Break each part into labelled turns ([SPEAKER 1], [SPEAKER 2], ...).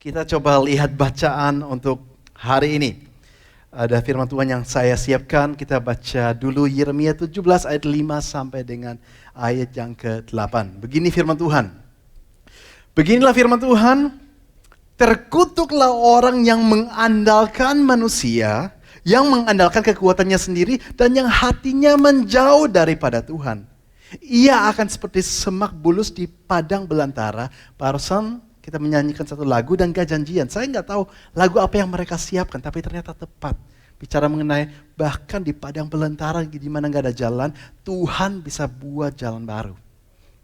[SPEAKER 1] Kita coba lihat bacaan untuk hari ini. Ada firman Tuhan yang saya siapkan. Kita baca dulu Yeremia 17 ayat 5 sampai dengan ayat yang ke-8. Begini firman Tuhan. Beginilah firman Tuhan. Terkutuklah orang yang mengandalkan manusia, yang mengandalkan kekuatannya sendiri, dan yang hatinya menjauh daripada Tuhan. Ia akan seperti semak bulus di padang belantara. Barusan kita menyanyikan satu lagu dan gak janjian. Saya nggak tahu lagu apa yang mereka siapkan, tapi ternyata tepat. Bicara mengenai bahkan di padang belantara di mana nggak ada jalan, Tuhan bisa buat jalan baru.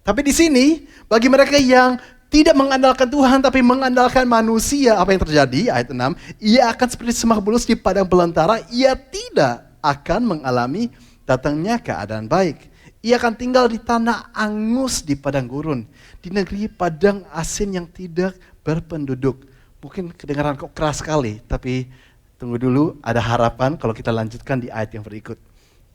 [SPEAKER 1] Tapi di sini, bagi mereka yang tidak mengandalkan Tuhan, tapi mengandalkan manusia, apa yang terjadi? Ayat 6, ia akan seperti semak bulus di padang belantara, ia tidak akan mengalami datangnya keadaan baik. Ia akan tinggal di tanah angus di padang gurun, di negeri padang asin yang tidak berpenduduk. Mungkin kedengaran kok keras sekali, tapi tunggu dulu, ada harapan kalau kita lanjutkan di ayat yang berikut.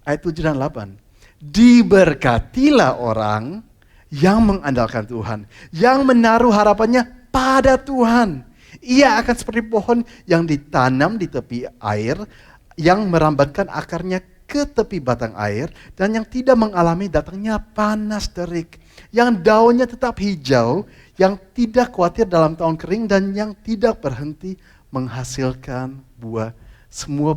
[SPEAKER 1] Ayat 7 dan 8. Diberkatilah orang yang mengandalkan Tuhan, yang menaruh harapannya pada Tuhan. Ia akan seperti pohon yang ditanam di tepi air, yang merambatkan akarnya ke tepi batang air, dan yang tidak mengalami datangnya panas terik, yang daunnya tetap hijau, yang tidak khawatir dalam tahun kering, dan yang tidak berhenti menghasilkan buah. Semua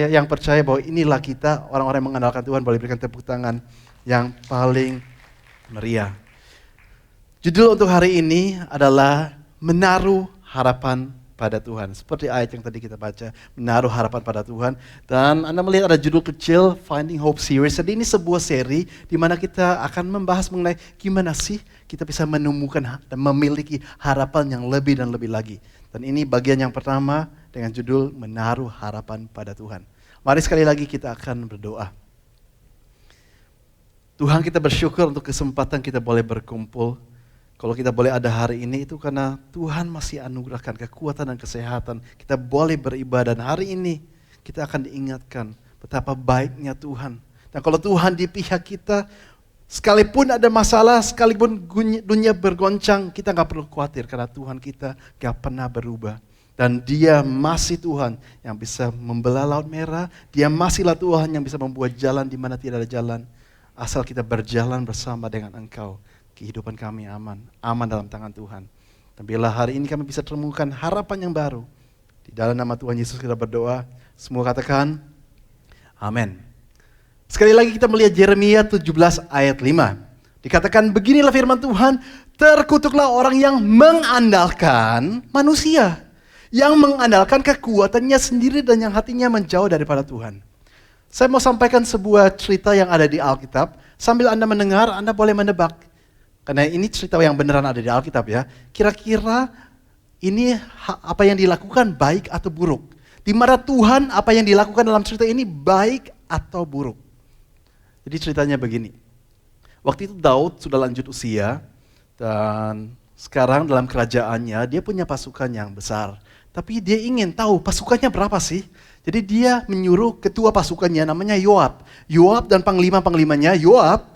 [SPEAKER 1] yang percaya bahwa inilah kita, orang-orang yang mengandalkan Tuhan, boleh berikan tepuk tangan yang paling meriah. Judul untuk hari ini adalah menaruh harapan pada Tuhan. Seperti ayat yang tadi kita baca, menaruh harapan pada Tuhan. Dan Anda melihat ada judul kecil, Finding Hope Series. Jadi ini sebuah seri di mana kita akan membahas mengenai gimana sih kita bisa menemukan dan memiliki harapan yang lebih dan lebih lagi. Dan ini bagian yang pertama dengan judul menaruh harapan pada Tuhan. Mari sekali lagi kita akan berdoa. Tuhan, kita bersyukur untuk kesempatan kita boleh berkumpul. Kalau kita boleh ada hari ini itu karena Tuhan masih anugerahkan kekuatan dan kesehatan. Kita boleh beribadah dan hari ini kita akan diingatkan betapa baiknya Tuhan. Dan kalau Tuhan di pihak kita, sekalipun ada masalah, sekalipun dunia bergoncang, kita gak perlu khawatir karena Tuhan kita gak pernah berubah. Dan Dia masih Tuhan yang bisa membelah laut merah. Dia masihlah Tuhan yang bisa membuat jalan di mana tidak ada jalan. Asal kita berjalan bersama dengan Engkau. Kehidupan kami aman dalam tangan Tuhan. Dan bila hari ini kami bisa temukan harapan yang baru. Di dalam nama Tuhan Yesus kita berdoa. Semua katakan, amin. Sekali lagi kita melihat Yeremia 17 ayat 5. Dikatakan beginilah firman Tuhan, terkutuklah orang yang mengandalkan manusia. Yang mengandalkan kekuatannya sendiri dan yang hatinya menjauh daripada Tuhan. Saya mau sampaikan sebuah cerita yang ada di Alkitab. Sambil Anda mendengar, Anda boleh menebak. Karena ini cerita yang beneran ada di Alkitab ya. Kira-kira ini apa yang dilakukan baik atau buruk? Di mana Tuhan apa yang dilakukan dalam cerita ini baik atau buruk? Jadi ceritanya begini. Waktu itu Daud sudah lanjut usia dan sekarang dalam kerajaannya dia punya pasukan yang besar. Tapi dia ingin tahu pasukannya berapa sih? Jadi dia menyuruh ketua pasukannya namanya Yoab. Yoab dan panglima-panglimanya,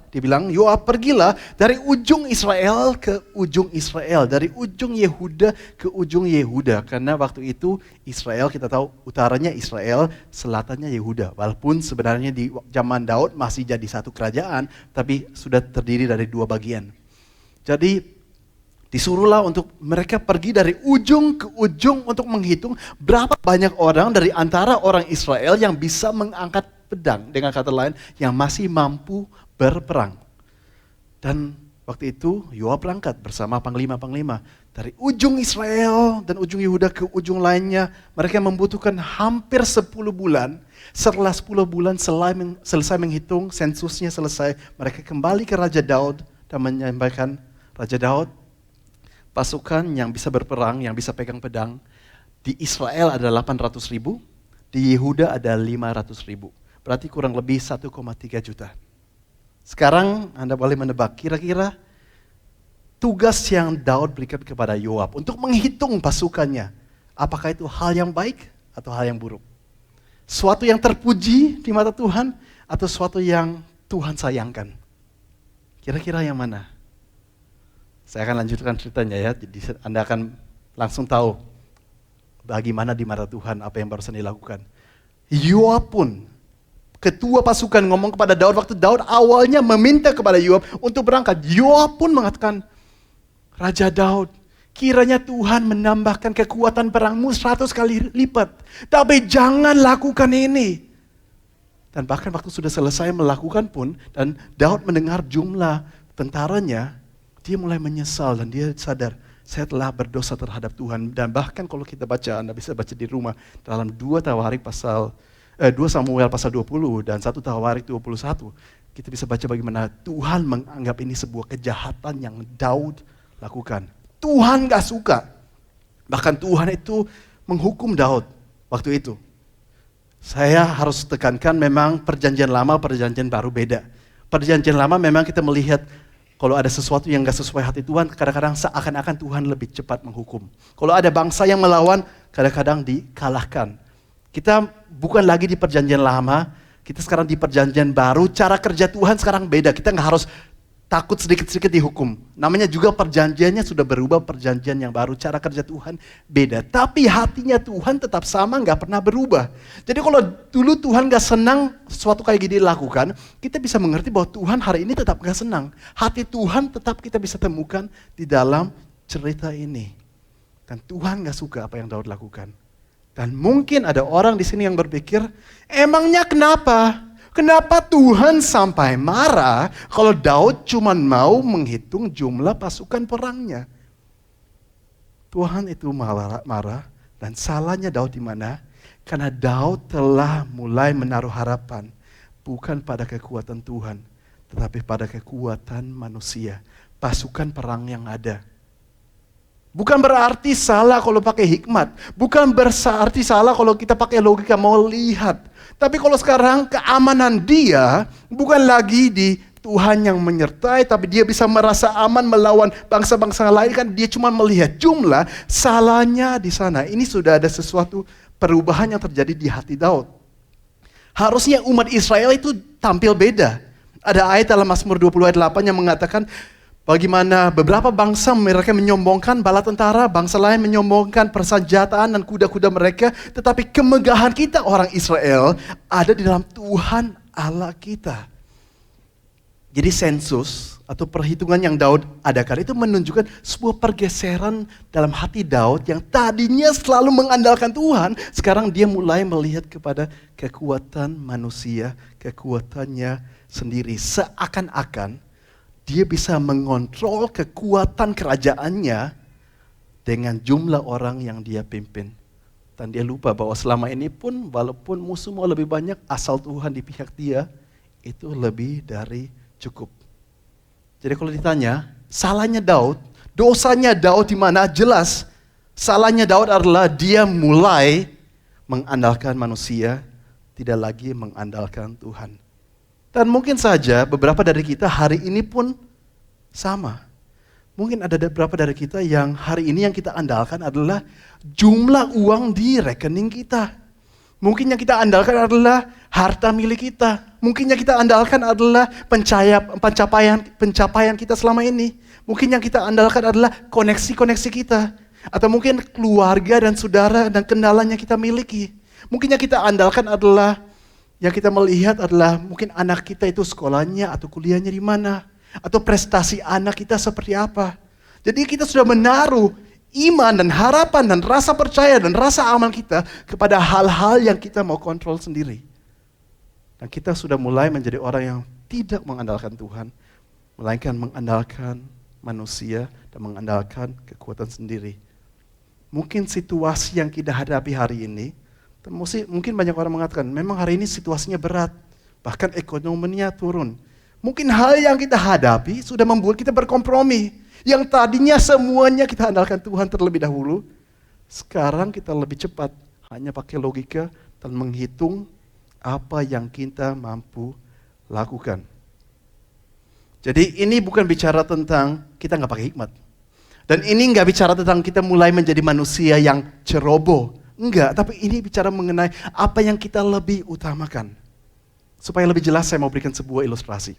[SPEAKER 1] dia bilang, Yoab pergilah dari ujung Israel ke ujung Israel. Dari ujung Yehuda ke ujung Yehuda. Karena waktu itu Israel, kita tahu utaranya Israel, selatannya Yehuda. Walaupun sebenarnya di zaman Daud masih jadi satu kerajaan, tapi sudah terdiri dari dua bagian. Jadi disuruhlah untuk mereka pergi dari ujung ke ujung untuk menghitung berapa banyak orang dari antara orang Israel yang bisa mengangkat pedang. Dengan kata lain, yang masih mampu berperang. Dan waktu itu Yoab berangkat bersama panglima-panglima. Dari ujung Israel dan ujung Yehuda ke ujung lainnya, mereka membutuhkan hampir 10 bulan. Setelah 10 bulan selesai menghitung, sensusnya selesai, mereka kembali ke Raja Daud dan menyampaikan, Raja Daud, pasukan yang bisa berperang, yang bisa pegang pedang, di Israel ada 800.000, di Yehuda ada 500.000. Berarti kurang lebih 1,3 juta. Sekarang Anda boleh menebak kira-kira tugas yang Daud berikan kepada Yoab untuk menghitung pasukannya. Apakah itu hal yang baik atau hal yang buruk? Suatu yang terpuji di mata Tuhan atau suatu yang Tuhan sayangkan? Kira-kira yang mana? Saya akan lanjutkan ceritanya ya, jadi Anda akan langsung tahu bagaimana di mata Tuhan apa yang barusan dilakukan. Yoab pun, ketua pasukan ngomong kepada Daud, waktu Daud awalnya meminta kepada Yoab untuk berangkat. Yoab pun mengatakan, Raja Daud, kiranya Tuhan menambahkan kekuatan perangmu 100 kali lipat. Tapi jangan lakukan ini. Dan bahkan waktu sudah selesai melakukan pun, dan Daud mendengar jumlah tentaranya, dia mulai menyesal dan dia sadar, saya telah berdosa terhadap Tuhan. Dan bahkan kalau kita baca, Anda bisa baca di rumah, dalam 2 Samuel pasal 20 dan 1 Tawarik 21, kita bisa baca bagaimana Tuhan menganggap ini sebuah kejahatan yang Daud lakukan. Tuhan gak suka. Bahkan Tuhan itu menghukum Daud waktu itu. Saya harus tekankan memang perjanjian lama, perjanjian baru beda. Perjanjian lama memang kita melihat kalau ada sesuatu yang gak sesuai hati Tuhan, kadang-kadang seakan-akan Tuhan lebih cepat menghukum. Kalau ada bangsa yang melawan, kadang-kadang dikalahkan. Kita bukan lagi di perjanjian lama, kita sekarang di perjanjian baru, cara kerja Tuhan sekarang beda. Kita gak harus takut sedikit-sedikit dihukum. Namanya juga perjanjiannya sudah berubah, perjanjian yang baru, cara kerja Tuhan beda. Tapi hatinya Tuhan tetap sama, gak pernah berubah. Jadi kalau dulu Tuhan gak senang sesuatu kayak gini dilakukan, kita bisa mengerti bahwa Tuhan hari ini tetap gak senang. Hati Tuhan tetap kita bisa temukan di dalam cerita ini. Dan Tuhan gak suka apa yang Daud lakukan. Dan mungkin ada orang di sini yang berpikir, emangnya kenapa? Kenapa Tuhan sampai marah kalau Daud cuma mau menghitung jumlah pasukan perangnya? Tuhan itu marah dan salahnya Daud di mana? Karena Daud telah mulai menaruh harapan bukan pada kekuatan Tuhan, tetapi pada kekuatan manusia, pasukan perang yang ada. Bukan berarti salah kalau pakai hikmat. Bukan berarti salah kalau kita pakai logika mau lihat. Tapi kalau sekarang keamanan dia bukan lagi di Tuhan yang menyertai, tapi dia bisa merasa aman melawan bangsa-bangsa lain, kan dia cuma melihat jumlah, salahnya di sana. Ini sudah ada sesuatu perubahan yang terjadi di hati Daud. Harusnya umat Israel itu tampil beda. Ada ayat dalam Mazmur 20 ayat 8 yang mengatakan, bagaimana beberapa bangsa mereka menyombongkan bala tentara, bangsa lain menyombongkan persenjataan dan kuda-kuda mereka. Tetapi kemegahan kita orang Israel ada di dalam Tuhan Allah kita. Jadi sensus atau perhitungan yang Daud adakan itu menunjukkan sebuah pergeseran dalam hati Daud yang tadinya selalu mengandalkan Tuhan. Sekarang dia mulai melihat kepada kekuatan manusia, kekuatannya sendiri. Seakan-akan dia bisa mengontrol kekuatan kerajaannya dengan jumlah orang yang dia pimpin. Dan dia lupa bahwa selama ini pun walaupun musuh mau lebih banyak, asal Tuhan di pihak dia, itu lebih dari cukup. Jadi kalau ditanya, salahnya Daud, dosanya Daud di mana? Jelas, salahnya Daud adalah dia mulai mengandalkan manusia, tidak lagi mengandalkan Tuhan. Dan mungkin saja beberapa dari kita hari ini pun sama. Mungkin ada beberapa dari kita yang hari ini yang kita andalkan adalah jumlah uang di rekening kita. Mungkin yang kita andalkan adalah harta milik kita. Mungkin yang kita andalkan adalah pencapaian kita selama ini. Mungkin yang kita andalkan adalah koneksi-koneksi kita. Atau mungkin keluarga dan saudara dan kenalan yang kita miliki. Mungkin yang kita andalkan adalah yang kita melihat adalah mungkin anak kita itu sekolahnya atau kuliahnya di mana. Atau prestasi anak kita seperti apa. Jadi kita sudah menaruh iman dan harapan dan rasa percaya dan rasa aman kita kepada hal-hal yang kita mau kontrol sendiri. Dan kita sudah mulai menjadi orang yang tidak mengandalkan Tuhan. Melainkan mengandalkan manusia dan mengandalkan kekuatan sendiri. Mungkin situasi yang kita hadapi hari ini, mungkin banyak orang mengatakan, memang hari ini situasinya berat, bahkan ekonominya turun. Mungkin hal yang kita hadapi sudah membuat kita berkompromi. Yang tadinya semuanya kita andalkan Tuhan terlebih dahulu, sekarang kita lebih cepat hanya pakai logika dan menghitung apa yang kita mampu lakukan. Jadi ini bukan bicara tentang kita nggak pakai hikmat. Dan ini nggak bicara tentang kita mulai menjadi manusia yang ceroboh. Enggak, tapi ini bicara mengenai apa yang kita lebih utamakan. Supaya lebih jelas saya mau berikan sebuah ilustrasi.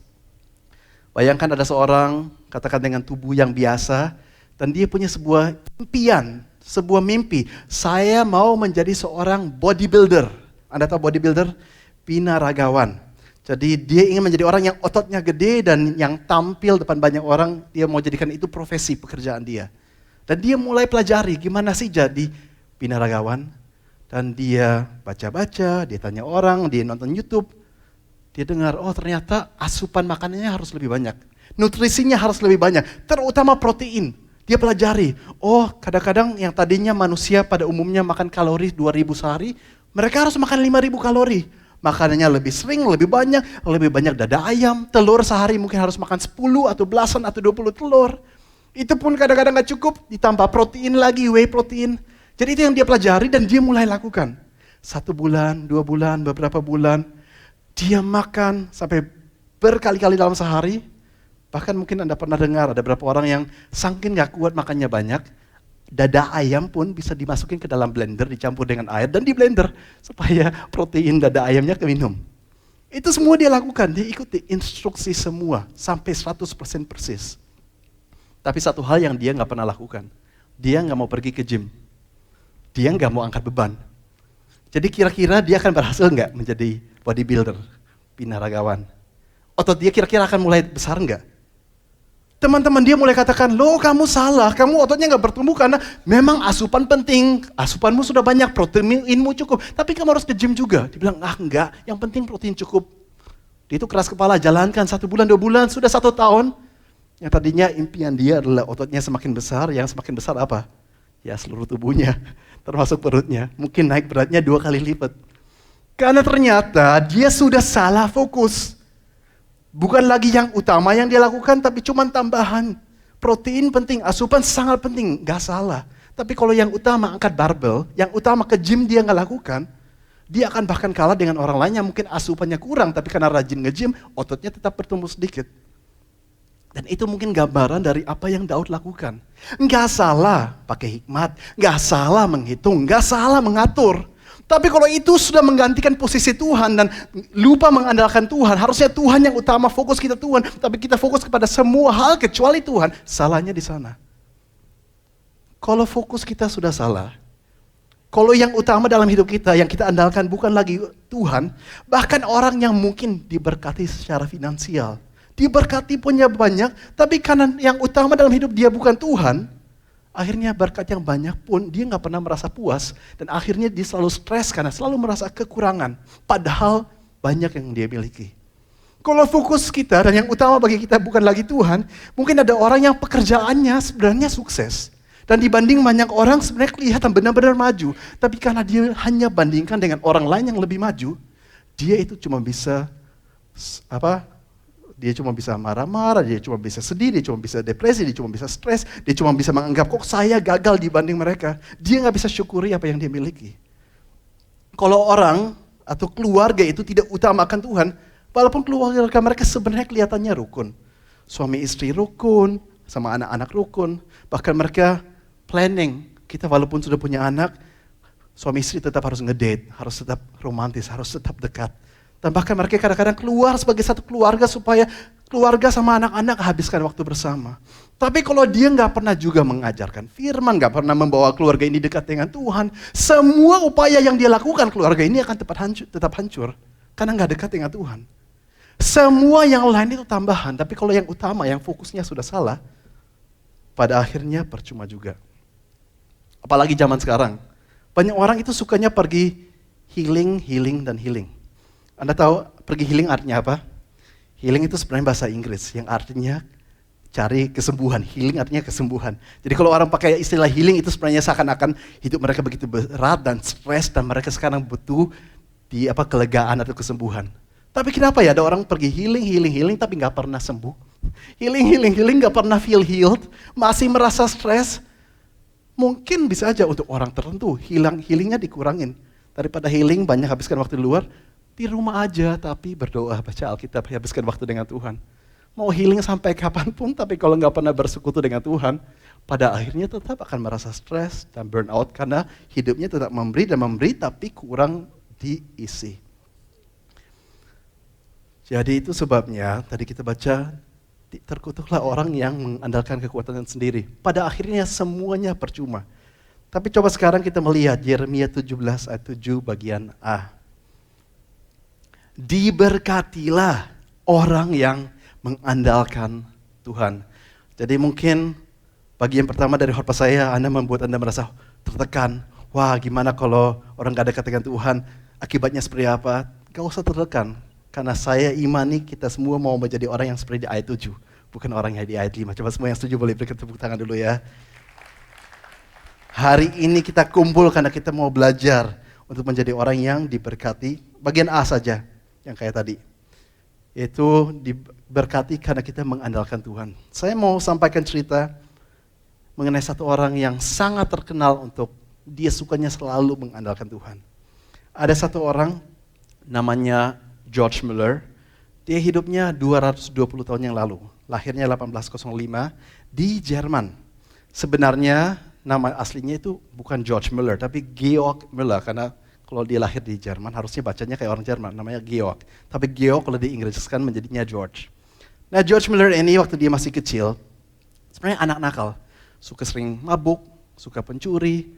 [SPEAKER 1] Bayangkan ada seorang, katakan dengan tubuh yang biasa, dan dia punya sebuah impian, sebuah mimpi. Saya mau menjadi seorang bodybuilder. Anda tahu bodybuilder? Binaragawan. Jadi dia ingin menjadi orang yang ototnya gede dan yang tampil depan banyak orang. Dia mau jadikan itu profesi pekerjaan dia. Dan dia mulai pelajari gimana sih jadi binaragawan. Dan dia baca-baca, dia tanya orang, dia nonton YouTube. Dia dengar, oh ternyata asupan makanannya harus lebih banyak. Nutrisinya harus lebih banyak, terutama protein. Dia pelajari, oh kadang-kadang yang tadinya manusia pada umumnya makan kalori 2000 sehari, mereka harus makan 5000 kalori. Makanannya lebih sering, lebih banyak dada ayam, telur sehari mungkin harus makan 10 atau belasan atau 20 telur. Itu pun kadang-kadang gak cukup, ditambah protein lagi, whey protein. Jadi itu yang dia pelajari dan dia mulai lakukan. 1 bulan, 2 bulan, beberapa bulan, dia makan sampai berkali-kali dalam sehari. Bahkan mungkin Anda pernah dengar ada beberapa orang yang saking gak kuat makannya banyak, dada ayam pun bisa dimasukin ke dalam blender, dicampur dengan air dan di blender supaya protein dada ayamnya keminum. Itu semua dia lakukan, dia ikuti instruksi semua sampai 100% persis. Tapi satu hal yang dia gak pernah lakukan, dia gak mau pergi ke gym. Dia gak mau angkat beban. Jadi kira-kira dia akan berhasil gak menjadi bodybuilder, binaragawan? Otot dia kira-kira akan mulai besar gak? Teman-teman dia mulai katakan, loh kamu salah, kamu ototnya gak bertumbuh karena memang asupan penting, asupanmu sudah banyak, proteinmu cukup, tapi kamu harus ke gym juga. Dia bilang, enggak, yang penting protein cukup. Dia itu keras kepala, jalankan 1 bulan, 2 bulan, sudah 1 tahun. Yang tadinya impian dia adalah ototnya semakin besar, yang semakin besar apa? Ya seluruh tubuhnya, termasuk perutnya, mungkin naik beratnya 2 kali lipat. Karena ternyata dia sudah salah fokus. Bukan lagi yang utama yang dia lakukan, tapi cuma tambahan. Protein penting, asupan sangat penting, gak salah. Tapi kalau yang utama angkat barbel, yang utama ke gym dia gak lakukan, dia akan bahkan kalah dengan orang lain yang mungkin asupannya kurang, tapi karena rajin nge-gym, ototnya tetap bertumbuh sedikit. Dan itu mungkin gambaran dari apa yang Daud lakukan. Gak salah pakai hikmat, gak salah menghitung, gak salah mengatur. Tapi kalau itu sudah menggantikan posisi Tuhan dan lupa mengandalkan Tuhan, harusnya Tuhan yang utama, fokus kita Tuhan, tapi kita fokus kepada semua hal kecuali Tuhan, salahnya di sana. Kalau fokus kita sudah salah, kalau yang utama dalam hidup kita, yang kita andalkan bukan lagi Tuhan, bahkan orang yang mungkin diberkati secara finansial, diberkati punya banyak, tapi karena yang utama dalam hidup dia bukan Tuhan, akhirnya berkat yang banyak pun dia gak pernah merasa puas. Dan akhirnya dia selalu stres karena selalu merasa kekurangan. Padahal banyak yang dia miliki. Kalau fokus kita dan yang utama bagi kita bukan lagi Tuhan, mungkin ada orang yang pekerjaannya sebenarnya sukses. Dan dibanding banyak orang sebenarnya kelihatan benar-benar maju. Tapi karena dia hanya bandingkan dengan orang lain yang lebih maju, dia itu cuma bisa Dia cuma bisa marah-marah, dia cuma bisa sedih, dia cuma bisa depresi, dia cuma bisa stres, dia cuma bisa menganggap kok saya gagal dibanding mereka. Dia gak bisa syukuri apa yang dia miliki. Kalau orang atau keluarga itu tidak utamakan Tuhan, walaupun keluarga mereka sebenarnya kelihatannya rukun. Suami istri rukun, sama anak-anak rukun, bahkan mereka planning. Kita walaupun sudah punya anak, suami istri tetap harus ngedate, harus tetap romantis, harus tetap dekat. Dan bahkan mereka kadang-kadang keluar sebagai satu keluarga supaya keluarga sama anak-anak habiskan waktu bersama. Tapi kalau dia nggak pernah juga mengajarkan firman, nggak pernah membawa keluarga ini dekat dengan Tuhan, semua upaya yang dia lakukan keluarga ini akan tetap hancur karena nggak dekat dengan Tuhan. Semua yang lain itu tambahan, tapi kalau yang utama, yang fokusnya sudah salah, pada akhirnya percuma juga. Apalagi zaman sekarang, banyak orang itu sukanya pergi healing. Anda tahu pergi healing artinya apa? Healing itu sebenarnya bahasa Inggris yang artinya cari kesembuhan. Healing artinya kesembuhan. Jadi kalau orang pakai istilah healing itu sebenarnya seakan-akan hidup mereka begitu berat dan stres dan mereka sekarang butuh kelegaan atau kesembuhan. Tapi kenapa ya ada orang pergi healing tapi nggak pernah sembuh? Healing nggak pernah feel healed, masih merasa stres. Mungkin bisa aja untuk orang tertentu healingnya dikurangin. Daripada healing banyak habiskan waktu di luar, di rumah aja tapi berdoa, baca Alkitab, habiskan waktu dengan Tuhan. Mau healing sampai kapanpun, tapi kalau nggak pernah bersekutu dengan Tuhan, pada akhirnya tetap akan merasa stres dan burnout karena hidupnya tetap memberi tapi kurang diisi. Jadi itu sebabnya tadi kita baca, terkutuklah orang yang mengandalkan kekuatan sendiri. Pada akhirnya semuanya percuma. Tapi coba sekarang kita melihat Yeremia 17 ayat 7 bagian A. Diberkatilah orang yang mengandalkan Tuhan. Jadi mungkin bagian pertama dari khotbah saya, Anda membuat Anda merasa tertekan. Wah, gimana kalau orang gak dekat dengan Tuhan, akibatnya seperti apa? Gak usah tertekan, karena saya imani kita semua mau menjadi orang yang seperti di ayat 7, bukan orang yang di ayat 5. Coba semua yang setuju boleh berikan tepuk tangan dulu ya. Hari ini kita kumpul karena kita mau belajar untuk menjadi orang yang diberkati. Bagian A saja, yang kayak tadi. Itu diberkati karena kita mengandalkan Tuhan. Saya mau sampaikan cerita mengenai satu orang yang sangat terkenal untuk dia sukanya selalu mengandalkan Tuhan. Ada satu orang namanya George Mueller. Dia hidupnya 220 tahun yang lalu. Lahirnya 1805 di Jerman. Sebenarnya nama aslinya itu bukan George Mueller, tapi Georg Müller, karena kalau dia lahir di Jerman harusnya bacanya kayak orang Jerman, namanya Georg. Tapi Georg kalau diinggriskan menjadinya George. Nah, George Mueller ini waktu dia masih kecil, sebenarnya anak nakal. Suka sering mabuk, suka mencuri,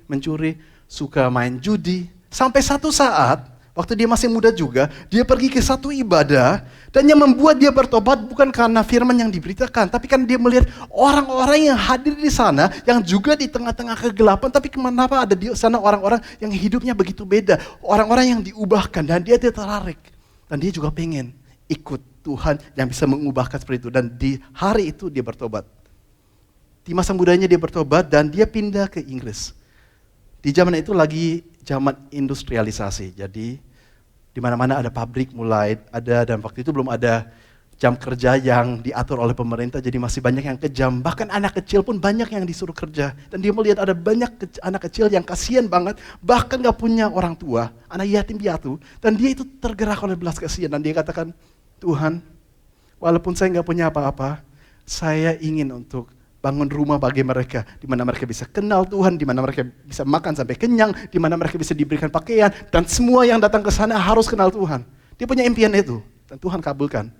[SPEAKER 1] suka main judi. Sampai satu saat, waktu dia masih muda juga, dia pergi ke satu ibadah, dan yang membuat dia bertobat bukan karena firman yang diberitakan, tapi kan dia melihat orang-orang yang hadir di sana, yang juga di tengah-tengah kegelapan, tapi kenapa ada di sana orang-orang yang hidupnya begitu beda, orang-orang yang diubahkan, dan dia tertarik. Dan dia juga pengen ikut Tuhan yang bisa mengubahkan seperti itu, dan di hari itu dia bertobat. Di masa mudanya dia bertobat, dan dia pindah ke Inggris. Di zaman itu lagi zaman industrialisasi, jadi di mana-mana ada pabrik mulai ada, dan waktu itu belum ada jam kerja yang diatur oleh pemerintah, jadi masih banyak yang kejam. Bahkan anak kecil pun banyak yang disuruh kerja. Dan dia melihat ada banyak anak kecil yang kasihan banget, bahkan gak punya orang tua, anak yatim piatu. Dan dia itu tergerak oleh belas kasihan, dan dia katakan, Tuhan, walaupun saya gak punya apa-apa, saya ingin untuk bangun rumah bagi mereka, di mana mereka bisa kenal Tuhan, di mana mereka bisa makan sampai kenyang, di mana mereka bisa diberikan pakaian, dan semua yang datang ke sana harus kenal Tuhan. Dia punya impian itu, dan Tuhan kabulkan.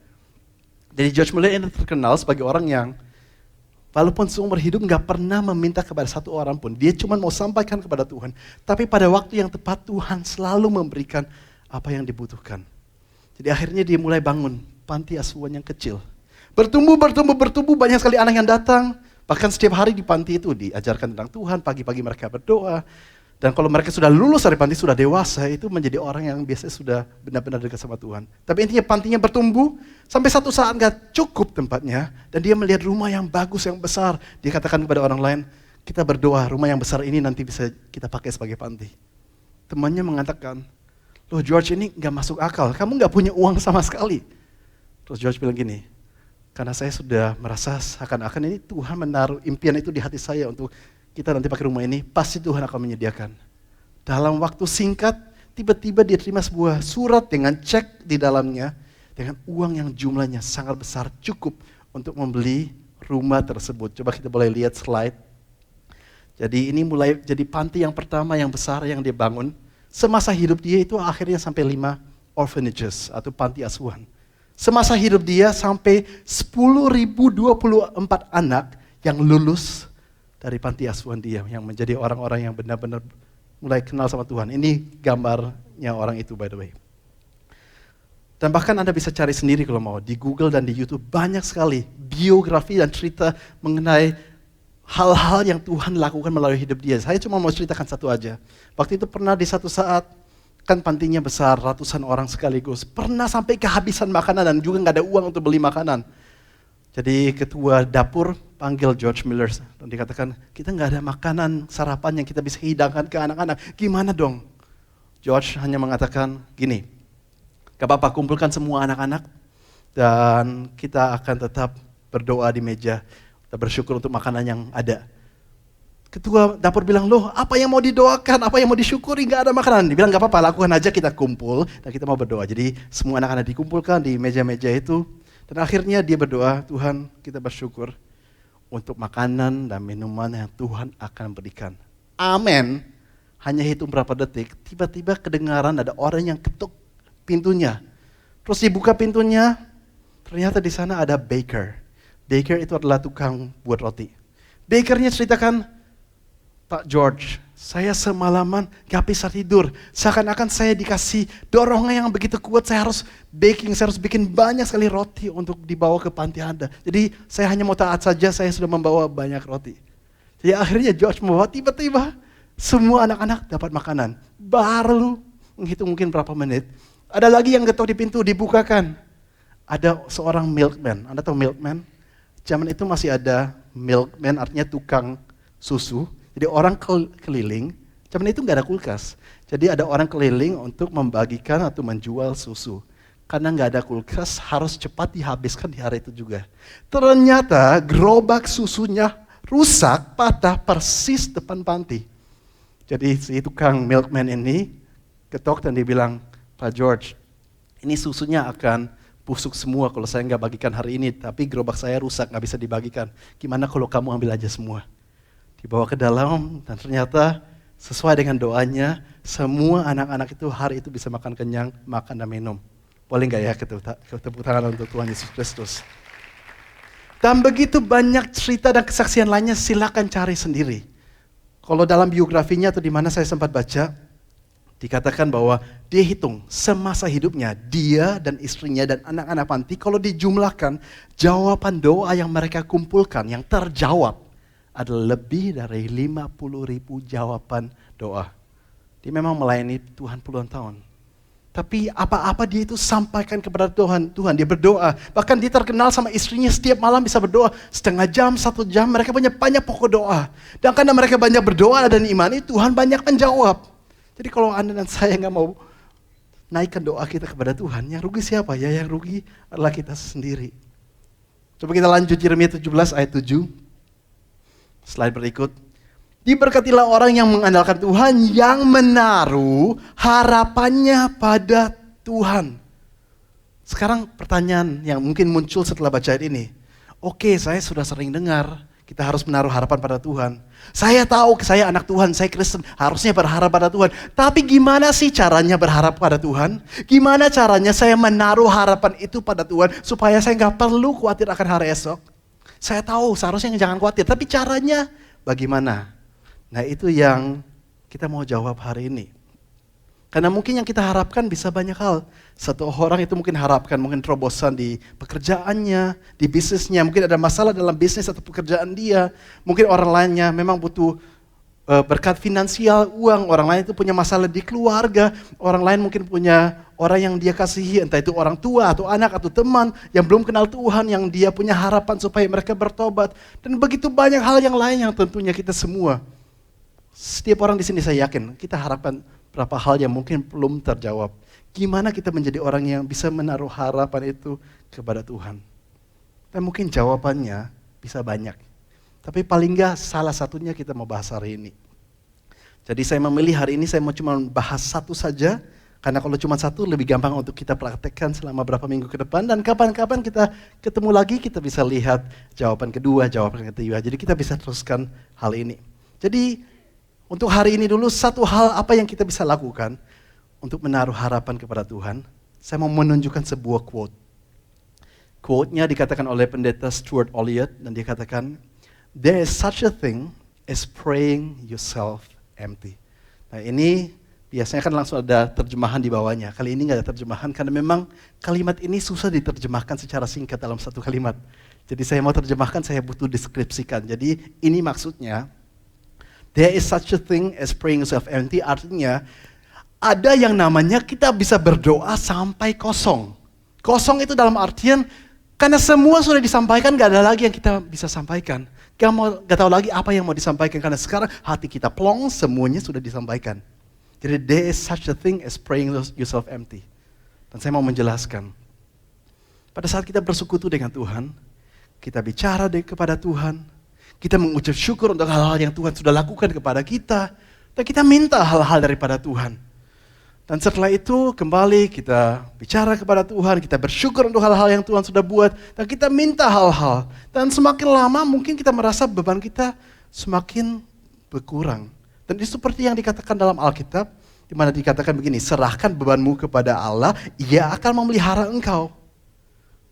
[SPEAKER 1] Jadi George Mueller ini terkenal sebagai orang yang walaupun seumur hidup nggak pernah meminta kepada satu orang pun, dia cuma mau sampaikan kepada Tuhan. Tapi pada waktu yang tepat Tuhan selalu memberikan apa yang dibutuhkan. Jadi akhirnya dia mulai bangun panti asuhan yang kecil. Bertumbuh, banyak sekali anak yang datang. Bahkan setiap hari di panti itu diajarkan tentang Tuhan, pagi-pagi mereka berdoa. Dan kalau mereka sudah lulus dari panti, sudah dewasa, itu menjadi orang yang biasanya sudah benar-benar dekat sama Tuhan. Tapi intinya pantinya bertumbuh, sampai satu saat nggak cukup tempatnya, dan dia melihat rumah yang bagus, yang besar. Dia katakan kepada orang lain, kita berdoa, rumah yang besar ini nanti bisa kita pakai sebagai panti. Temannya mengatakan, loh George, ini nggak masuk akal, kamu nggak punya uang sama sekali. Terus George bilang gini, karena saya sudah merasa seakan-akan ini Tuhan menaruh impian itu di hati saya untuk kita nanti pakai rumah ini, pasti Tuhan akan menyediakan. Dalam waktu singkat, tiba-tiba dia terima sebuah surat dengan cek di dalamnya, dengan uang yang jumlahnya sangat besar, cukup untuk membeli rumah tersebut. Coba kita boleh lihat slide. Jadi ini mulai jadi panti yang pertama yang besar yang dia bangun. Semasa hidup dia itu akhirnya sampai 5 orphanages atau panti asuhan. Semasa hidup dia sampai 10.024 anak yang lulus dari panti asuhan dia, yang menjadi orang-orang yang benar-benar mulai kenal sama Tuhan. Ini gambarnya orang itu, by the way. Dan bahkan Anda bisa cari sendiri kalau mau, di Google dan di YouTube banyak sekali biografi dan cerita mengenai hal-hal yang Tuhan lakukan melalui hidup dia. Saya cuma mau ceritakan satu aja. Waktu itu pernah di satu saat, kan pantinya besar, ratusan orang sekaligus. Pernah sampai kehabisan makanan dan juga nggak ada uang untuk beli makanan. Jadi ketua dapur panggil George Mueller dan dikatakan, kita nggak ada makanan sarapan yang kita bisa hidangkan ke anak-anak. Gimana dong? George hanya mengatakan gini, gak apa-apa, kumpulkan semua anak-anak dan kita akan tetap berdoa di meja. Kita bersyukur untuk makanan yang ada. Ketua dapur bilang, loh apa yang mau didoakan, apa yang mau disyukuri, gak ada makanan. Dia bilang, gak apa-apa, lakukan aja, kita kumpul dan kita mau berdoa. Jadi semua anak-anak dikumpulkan di meja-meja itu. Dan akhirnya dia berdoa, Tuhan kita bersyukur untuk makanan dan minuman yang Tuhan akan berikan. Amin. Hanya hitung berapa detik, tiba-tiba kedengaran ada orang yang ketuk pintunya. Terus dibuka pintunya, ternyata di sana ada baker. Baker itu adalah tukang buat roti. Bakernya ceritakan, Pak George, Saya semalaman gak bisa tidur. Seakan-akan saya dikasih dorongan yang begitu kuat. Saya harus bikin banyak sekali roti untuk dibawa ke panti Anda. Jadi saya hanya mau taat saja, saya sudah membawa banyak roti. Jadi akhirnya George membawa, tiba-tiba semua anak-anak dapat makanan. Baru menghitung mungkin berapa menit. Ada lagi yang ketok di pintu, dibukakan. Ada seorang milkman. Anda tahu milkman? Zaman itu masih ada milkman, artinya tukang susu. Jadi orang keliling, zaman itu nggak ada kulkas. Jadi ada orang keliling untuk membagikan atau menjual susu. Karena nggak ada kulkas, harus cepat dihabiskan di hari itu juga. Ternyata gerobak susunya rusak, patah persis depan panti. Jadi si tukang milkman ini ketok dan dia bilang, Pak George, ini susunya akan busuk semua kalau saya nggak bagikan hari ini. Tapi gerobak saya rusak, nggak bisa dibagikan. Gimana kalau kamu ambil aja semua? Dibawa ke dalam dan ternyata sesuai dengan doanya, semua anak-anak itu hari itu bisa makan kenyang, makan dan minum. Boleh nggak ya tepuk tangan untuk Tuhan Yesus Kristus. Dan begitu banyak cerita dan kesaksian lainnya, silakan cari sendiri. Kalau dalam biografinya atau di mana saya sempat baca, dikatakan bahwa dia hitung semasa hidupnya, dia dan istrinya dan anak-anak panti, kalau dijumlahkan, jawaban doa yang mereka kumpulkan, yang terjawab, adalah lebih dari 50.000 jawaban doa. Dia memang melayani Tuhan puluhan tahun. Tapi apa-apa dia itu sampaikan kepada Tuhan. Tuhan, dia berdoa. Bahkan dia terkenal sama istrinya setiap malam bisa berdoa. Setengah jam, 1 jam, mereka punya banyak pokok doa. Dan karena mereka banyak berdoa dan imani, Tuhan banyak menjawab. Jadi kalau Anda dan saya nggak mau naikkan doa kita kepada Tuhan, yang rugi siapa? Ya yang rugi adalah kita sendiri. Coba kita lanjut Yeremia 17 ayat 7. Slide berikut. Diberkatilah orang yang mengandalkan Tuhan, yang menaruh harapannya pada Tuhan. Sekarang pertanyaan yang mungkin muncul setelah baca ini. Oke, saya sudah sering dengar, kita harus menaruh harapan pada Tuhan. Saya tahu, saya anak Tuhan, saya Kristen, harusnya berharap pada Tuhan. Tapi gimana sih caranya berharap pada Tuhan? Gimana caranya saya menaruh harapan itu pada Tuhan, supaya saya nggak perlu khawatir akan hari esok? Saya tahu seharusnya jangan khawatir, tapi caranya bagaimana? Nah itu yang kita mau jawab hari ini. Karena mungkin yang kita harapkan bisa banyak hal. Satu orang itu mungkin harapkan mungkin terobosan di pekerjaannya, di bisnisnya. Mungkin ada masalah dalam bisnis atau pekerjaan dia. Mungkin orang lainnya memang butuh berkat finansial, uang. Orang lain itu punya masalah di keluarga. Orang lain mungkin punya orang yang dia kasihi, entah itu orang tua atau anak atau teman yang belum kenal Tuhan, yang dia punya harapan supaya mereka bertobat. Dan begitu banyak hal yang lain yang tentunya kita semua, setiap orang di sini saya yakin, kita harapkan berapa hal yang mungkin belum terjawab. Gimana kita menjadi orang yang bisa menaruh harapan itu kepada Tuhan? Dan mungkin jawabannya bisa banyak. Tapi paling enggak salah satunya kita mau bahas hari ini. Jadi saya memilih hari ini saya mau cuma bahas satu saja. Karena kalau cuma satu lebih gampang untuk kita praktekkan selama beberapa minggu ke depan. Dan kapan-kapan kita ketemu lagi kita bisa lihat jawaban kedua, jawaban ketiga. Jadi kita bisa teruskan hal ini. Jadi untuk hari ini dulu satu hal apa yang kita bisa lakukan untuk menaruh harapan kepada Tuhan. Saya mau menunjukkan sebuah quote. Quote-nya dikatakan oleh pendeta Stuart Olliott dan dia katakan, "There is such a thing as praying yourself empty." Nah ini biasanya kan langsung ada terjemahan di bawahnya. Kali ini nggak ada terjemahan karena memang kalimat ini susah diterjemahkan secara singkat dalam satu kalimat. Jadi saya mau terjemahkan, saya butuh deskripsikan. Jadi ini maksudnya, there is such a thing as praying yourself empty, artinya ada yang namanya kita bisa berdoa sampai kosong. Kosong itu dalam artian karena semua sudah disampaikan, gak ada lagi yang kita bisa sampaikan. Gak tahu lagi apa yang mau disampaikan karena sekarang hati kita plong, semuanya sudah disampaikan. Jadi there is such a thing as praying yourself empty. Dan saya mau menjelaskan. Pada saat kita bersekutu dengan Tuhan, kita bicara kepada Tuhan, kita mengucap syukur untuk hal-hal yang Tuhan sudah lakukan kepada kita, dan kita minta hal-hal daripada Tuhan. Dan setelah itu kembali kita bicara kepada Tuhan, kita bersyukur untuk hal-hal yang Tuhan sudah buat, dan kita minta hal-hal. Dan semakin lama mungkin kita merasa beban kita semakin berkurang. Dan itu seperti yang dikatakan dalam Alkitab, di mana dikatakan begini, serahkan bebanmu kepada Allah, Ia akan memelihara engkau.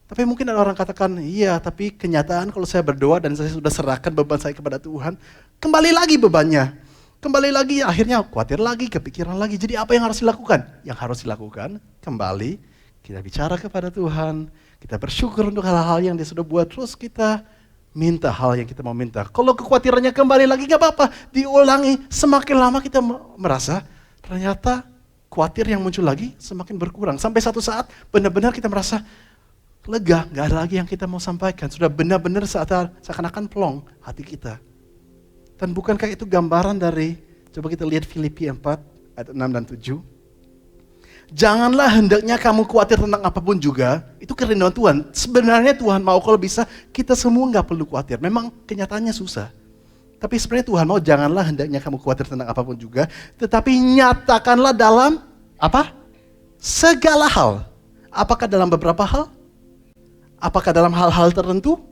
[SPEAKER 1] Tapi mungkin ada orang katakan, iya tapi kenyataan kalau saya berdoa dan saya sudah serahkan beban saya kepada Tuhan, kembali lagi bebannya. Kembali lagi, akhirnya khawatir lagi, kepikiran lagi. Jadi apa yang harus dilakukan? Yang harus dilakukan, kembali, kita bicara kepada Tuhan, kita bersyukur untuk hal-hal yang Dia sudah buat, terus kita minta hal yang kita mau minta. Kalau kekhawatirannya kembali lagi, gak apa-apa, diulangi. Semakin lama kita merasa, ternyata khawatir yang muncul lagi semakin berkurang. Sampai satu saat, benar-benar kita merasa lega, gak ada lagi yang kita mau sampaikan. Sudah benar-benar seakan-akan plong hati kita. Dan bukankah itu gambaran dari, coba kita lihat Filipi 4 ayat 6 dan 7. Janganlah hendaknya kamu khawatir tentang apapun juga, itu kerinduan Tuhan. Sebenarnya Tuhan mau kalau bisa kita semua gak perlu khawatir, memang kenyataannya susah. Tapi sebenarnya Tuhan mau janganlah hendaknya kamu khawatir tentang apapun juga, tetapi nyatakanlah dalam apa? Segala hal. Apakah dalam beberapa hal? Apakah dalam hal-hal tertentu?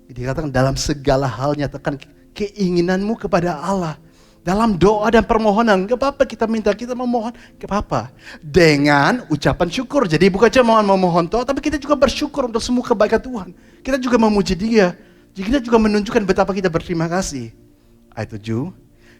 [SPEAKER 1] Dikatakan dalam segala hal nyatakan keinginanmu kepada Allah. Dalam doa dan permohonan, gak apa-apa kita minta, kita memohon, gak apa-apa. Dengan ucapan syukur, jadi bukan cuma memohon toh, tapi kita juga bersyukur untuk semua kebaikan Tuhan. Kita juga memuji Dia, jadi kita juga menunjukkan betapa kita berterima kasih. Ayat 7,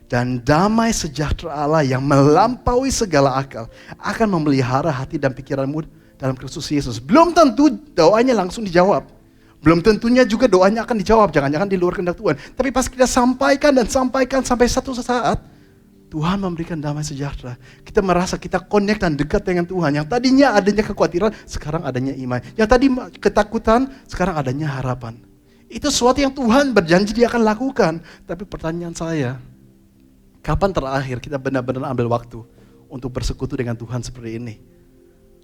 [SPEAKER 1] dan damai sejahtera Allah yang melampaui segala akal, akan memelihara hati dan pikiranmu dalam Kristus Yesus. Belum tentu doanya langsung dijawab. Belum tentunya juga doanya akan dijawab, jangan-jangan di luar kehendak Tuhan. Tapi pas kita sampaikan sampai satu saat, Tuhan memberikan damai sejahtera. Kita merasa kita connect dan dekat dengan Tuhan. Yang tadinya adanya kekhawatiran, sekarang adanya iman. Yang tadi ketakutan, sekarang adanya harapan. Itu sesuatu yang Tuhan berjanji Dia akan lakukan. Tapi pertanyaan saya, kapan terakhir kita benar-benar ambil waktu untuk bersekutu dengan Tuhan seperti ini?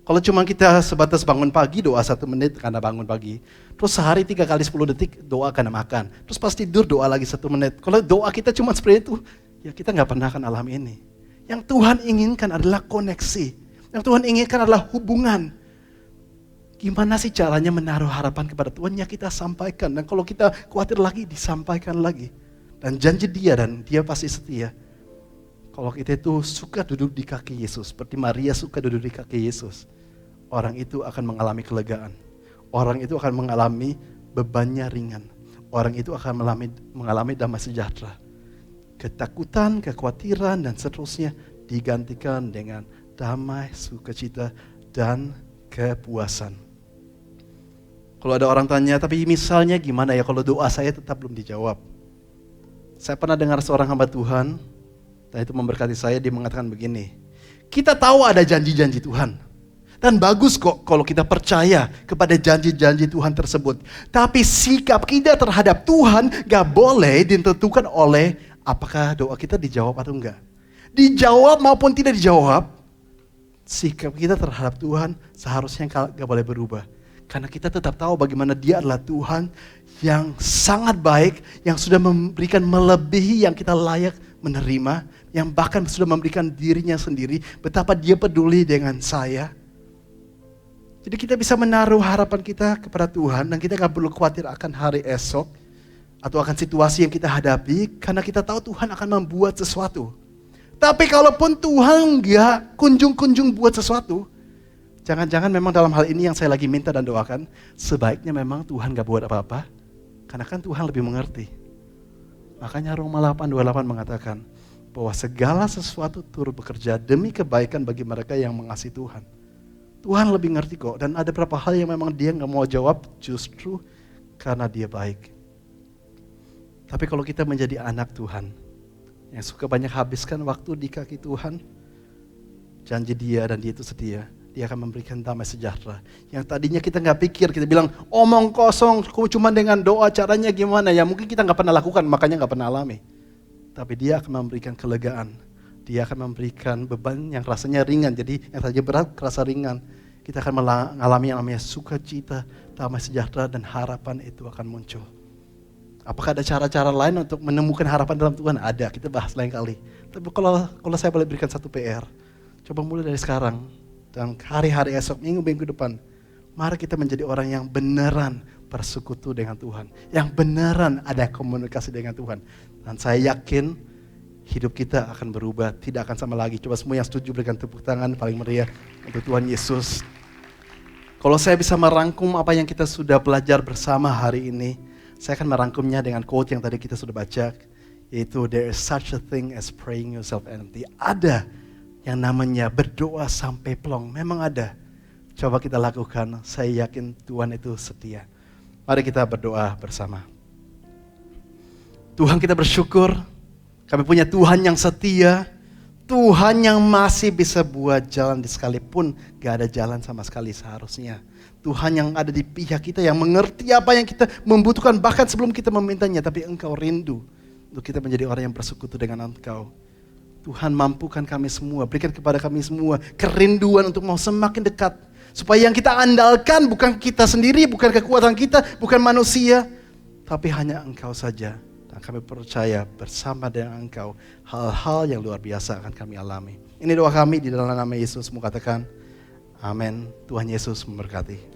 [SPEAKER 1] Kalau cuma kita sebatas bangun pagi, doa 1 menit karena bangun pagi. Terus sehari 3 kali 10 detik, doa karena makan. Terus pas tidur, doa lagi 1 menit. Kalau doa kita cuma seperti itu, ya kita gak pernah akan alami ini. Yang Tuhan inginkan adalah koneksi. Yang Tuhan inginkan adalah hubungan. Gimana sih caranya menaruh harapan kepada Tuhan? Ya kita sampaikan. Dan kalau kita khawatir lagi, disampaikan lagi. Dan janji Dia, dan Dia pasti setia. Kalau kita itu suka duduk di kaki Yesus, seperti Maria suka duduk di kaki Yesus, orang itu akan mengalami kelegaan. Orang itu akan mengalami bebannya ringan. Orang itu akan mengalami damai sejahtera. Ketakutan, kekhawatiran, dan seterusnya digantikan dengan damai, sukacita, dan kepuasan. Kalau ada orang tanya, tapi misalnya gimana ya kalau doa saya tetap belum dijawab? Saya pernah dengar seorang hamba Tuhan, dan itu memberkati saya, dia mengatakan begini, kita tahu ada janji-janji Tuhan. Dan bagus kok kalau kita percaya kepada janji-janji Tuhan tersebut. Tapi sikap kita terhadap Tuhan gak boleh ditentukan oleh apakah doa kita dijawab atau enggak. Dijawab maupun tidak dijawab, sikap kita terhadap Tuhan seharusnya gak boleh berubah. Karena kita tetap tahu bagaimana Dia adalah Tuhan yang sangat baik, yang sudah memberikan melebihi yang kita layak menerima, yang bahkan sudah memberikan dirinya sendiri, betapa Dia peduli dengan saya. Jadi kita bisa menaruh harapan kita kepada Tuhan, dan kita gak perlu khawatir akan hari esok, atau akan situasi yang kita hadapi, karena kita tahu Tuhan akan membuat sesuatu. Tapi kalaupun Tuhan gak kunjung-kunjung buat sesuatu, jangan-jangan memang dalam hal ini yang saya lagi minta dan doakan, sebaiknya memang Tuhan gak buat apa-apa, karena kan Tuhan lebih mengerti. Makanya Roma 8:28 mengatakan bahwa segala sesuatu turut bekerja demi kebaikan bagi mereka yang mengasihi Tuhan. Tuhan lebih ngerti kok, dan ada beberapa hal yang memang Dia gak mau jawab justru karena Dia baik. Tapi kalau kita menjadi anak Tuhan, yang suka banyak habiskan waktu di kaki Tuhan, janji Dia dan Dia itu setia. Dia akan memberikan damai sejahtera. Yang tadinya kita gak pikir, kita bilang omong kosong, cuma dengan doa caranya gimana. Ya mungkin kita gak pernah lakukan, makanya gak pernah alami. Tapi Dia akan memberikan kelegaan. Dia akan memberikan beban yang rasanya ringan. Jadi yang tadinya berat kerasa ringan. Kita akan mengalami yang namanya sukacita, damai sejahtera, dan harapan itu akan muncul. Apakah ada cara-cara lain untuk menemukan harapan dalam Tuhan? Ada, kita bahas lain kali. Tapi kalau saya boleh berikan satu PR, coba mulai dari sekarang. Dan hari-hari esok, minggu-minggu depan, mari kita menjadi orang yang beneran bersekutu dengan Tuhan. Yang beneran ada komunikasi dengan Tuhan. Dan saya yakin hidup kita akan berubah, tidak akan sama lagi. Coba semua yang setuju berikan tepuk tangan paling meriah untuk Tuhan Yesus. Kalau saya bisa merangkum apa yang kita sudah belajar bersama hari ini, saya akan merangkumnya dengan quote yang tadi kita sudah baca, Yaitu there is such a thing as praying yourself empty. Ada yang namanya berdoa sampai plong. Memang ada. Coba kita lakukan. Saya yakin Tuhan itu setia. Mari kita berdoa bersama. Tuhan, kita bersyukur. Kami punya Tuhan yang setia. Tuhan yang masih bisa buat jalan sekalipun gak ada jalan sama sekali seharusnya. Tuhan yang ada di pihak kita, yang mengerti apa yang kita membutuhkan bahkan sebelum kita memintanya. Tapi Engkau rindu untuk kita menjadi orang yang bersekutu dengan Engkau. Tuhan, mampukan kami semua, berikan kepada kami semua kerinduan untuk mau semakin dekat. Supaya yang kita andalkan bukan kita sendiri, bukan kekuatan kita, bukan manusia. Tapi hanya Engkau saja. Dan kami percaya bersama dengan Engkau, hal-hal yang luar biasa akan kami alami. Ini doa kami di dalam nama Yesus. Mau katakan, amin. Tuhan Yesus memberkati.